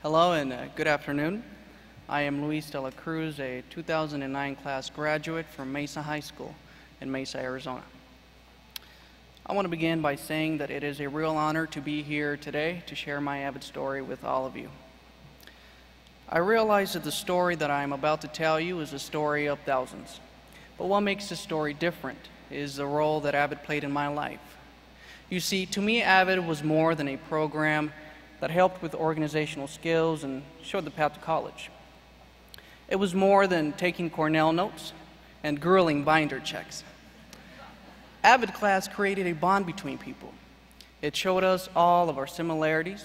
Hello and good afternoon. I am Luis de la Cruz, a 2009 class graduate from Mesa High School in Mesa, Arizona. I want to begin by saying that it is a real honor to be here today to share my AVID story with all of you. I realize that the story that I am about to tell you is a story of thousands, but what makes this story different is the role that AVID played in my life. You see, to me, AVID was more than a program that helped with organizational skills and showed the path to college. It was more than taking Cornell notes and grueling binder checks. AVID class created a bond between people. It showed us all of our similarities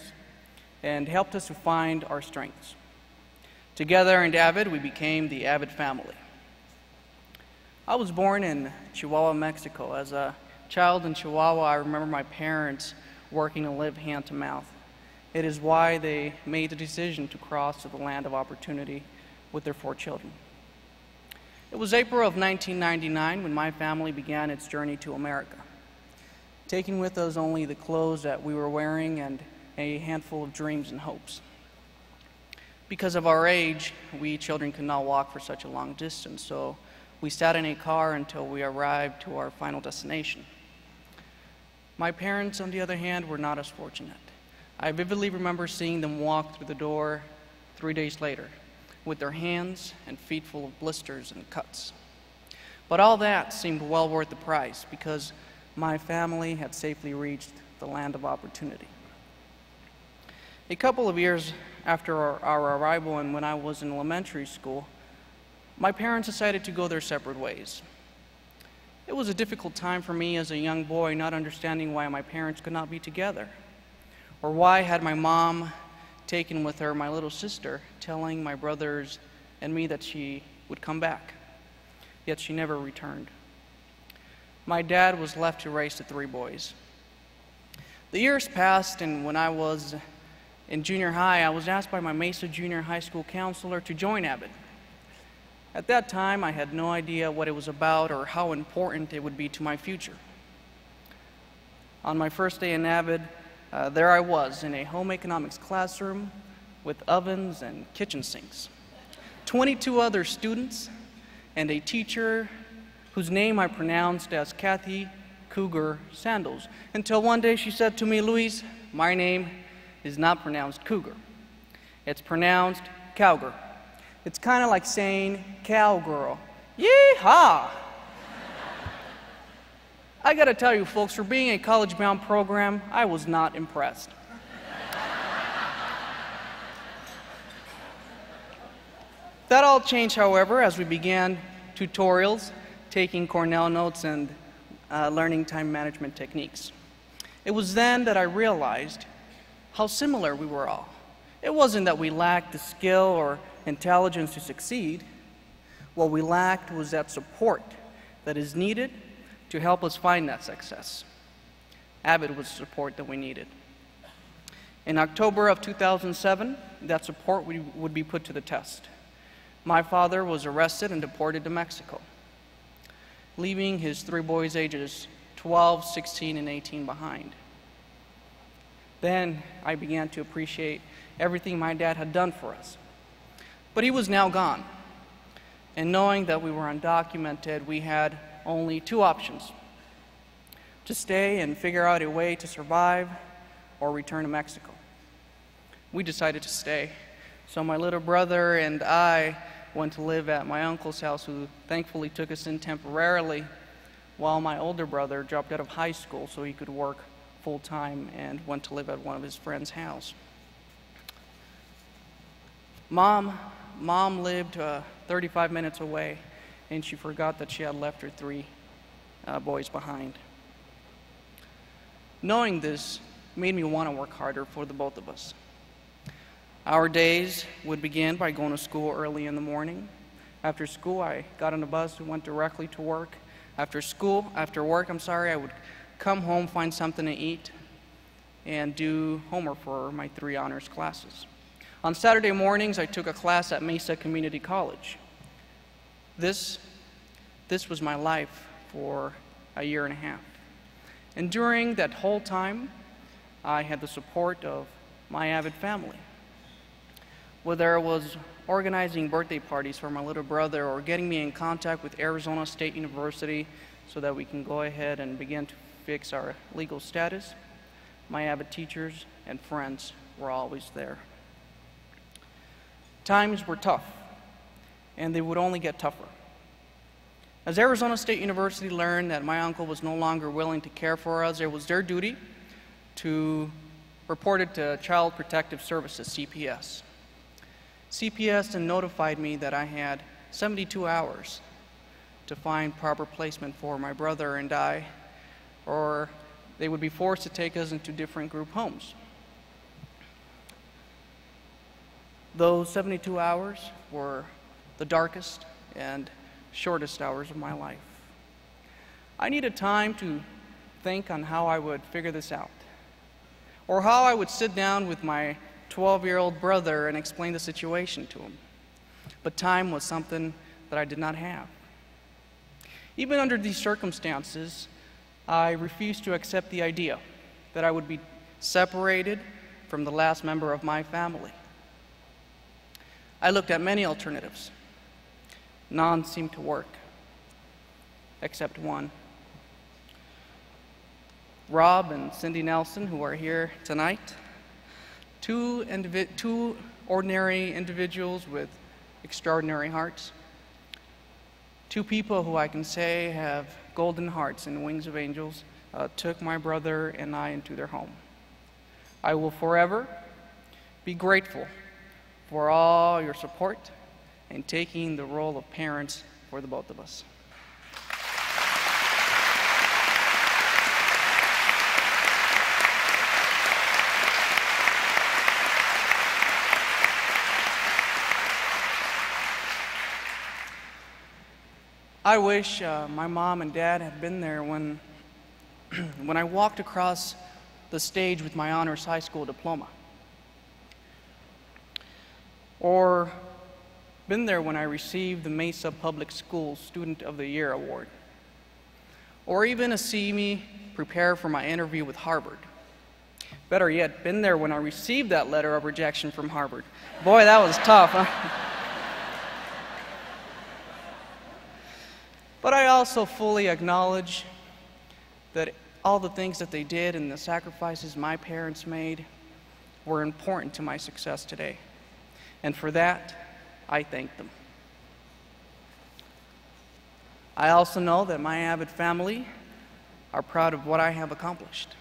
and helped us to find our strengths. Together in AVID, we became the AVID family. I was born in Chihuahua, Mexico. As a child in Chihuahua, I remember my parents working to live hand to mouth. It is why they made the decision to cross to the land of opportunity with their 4 children. It was April of 1999 when my family began its journey to America, taking with us only the clothes that we were wearing and a handful of dreams and hopes. Because of our age, we children could not walk for such a long distance, so we sat in a car until we arrived to our final destination. My parents, on the other hand, were not as fortunate. I vividly remember seeing them walk through the door 3 days later with their hands and feet full of blisters and cuts. But all that seemed well worth the price because my family had safely reached the land of opportunity. A couple of years after our arrival and when I was in elementary school, my parents decided to go their separate ways. It was a difficult time for me as a young boy, not understanding why my parents could not be together. Or why had my mom taken with her my little sister, telling my brothers and me that she would come back, yet she never returned. My dad was left to raise the 3 boys. The years passed, and when I was in junior high, I was asked by my Mesa Junior High School counselor to join AVID. At that time, I had no idea what it was about or how important it would be to my future. On my first day in AVID, there I was in a home economics classroom with ovens and kitchen sinks. 22 other students and a teacher whose name I pronounced as Kathy Cougar Sandals, until one day she said to me, "Luis, my name is not pronounced Cougar. It's pronounced Cowgirl. It's kind of like saying cowgirl. Yee-haw!" I gotta tell you folks, for being a college-bound program, I was not impressed. That all changed, however, as we began tutorials, taking Cornell notes, and learning time management techniques. It was then that I realized how similar we were all. It wasn't that we lacked the skill or intelligence to succeed. What we lacked was that support that is needed to help us find that success. AVID was the support that we needed. In October of 2007, that support would be put to the test. My father was arrested and deported to Mexico, leaving his 3 boys ages 12, 16, and 18 behind. Then I began to appreciate everything my dad had done for us. But he was now gone. And knowing that we were undocumented, we had only 2 options: to stay and figure out a way to survive, or return to Mexico. We decided to stay. So my little brother and I went to live at my uncle's house, who thankfully took us in temporarily, while my older brother dropped out of high school so he could work full-time and went to live at one of his friends' house. Mom lived 35 minutes away, and she forgot that she had left her 3 boys behind. Knowing this made me want to work harder for the both of us. Our days would begin by going to school early in the morning. After school, I got on a bus and went directly to work. After work, I would come home, find something to eat, and do homework for my 3 honors classes. On Saturday mornings, I took a class at Mesa Community College. This was my life for a year and a half. And during that whole time, I had the support of my AVID family. whether it was organizing birthday parties for my little brother or getting me in contact with Arizona State University so that we can go ahead and begin to fix our legal status, my AVID teachers and friends were always there. Times were tough, and they would only get tougher. As Arizona State University learned that my uncle was no longer willing to care for us, it was their duty to report it to Child Protective Services, CPS. CPS then notified me that I had 72 hours to find proper placement for my brother and I, or they would be forced to take us into different group homes. Those 72 hours were the darkest and shortest hours of my life. I needed time to think on how I would figure this out, or how I would sit down with my 12-year-old brother and explain the situation to him. But time was something that I did not have. Even under these circumstances, I refused to accept the idea that I would be separated from the last member of my family. I looked at many alternatives. None seemed to work, except one. Rob and Cindy Nelson, who are here tonight, two ordinary individuals with extraordinary hearts, two people who I can say have golden hearts and wings of angels, took my brother and I into their home. I will forever be grateful for all your support and taking the role of parents for the both of us. I wish my mom and dad had been there when I walked across the stage with my honors high school diploma, or been there when I received the Mesa Public Schools Student of the Year Award, or even to see me prepare for my interview with Harvard. Better yet, been there when I received that letter of rejection from Harvard. Boy, that was tough, huh? But I also fully acknowledge that all the things that they did and the sacrifices my parents made were important to my success today. And for that, I thank them. I also know that my AVID family are proud of what I have accomplished.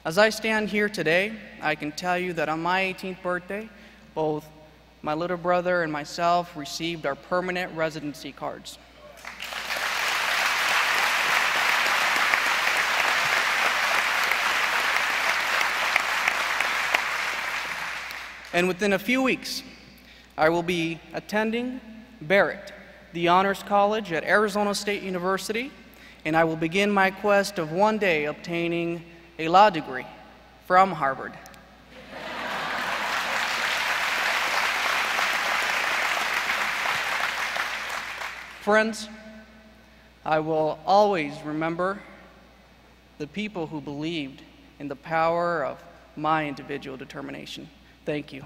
As I stand here today, I can tell you that on my 18th birthday, both my little brother and myself received our permanent residency cards. And within a few weeks, I will be attending Barrett, the Honors College at Arizona State University, and I will begin my quest of one day obtaining a law degree from Harvard. Friends, I will always remember the people who believed in the power of my individual determination. Thank you.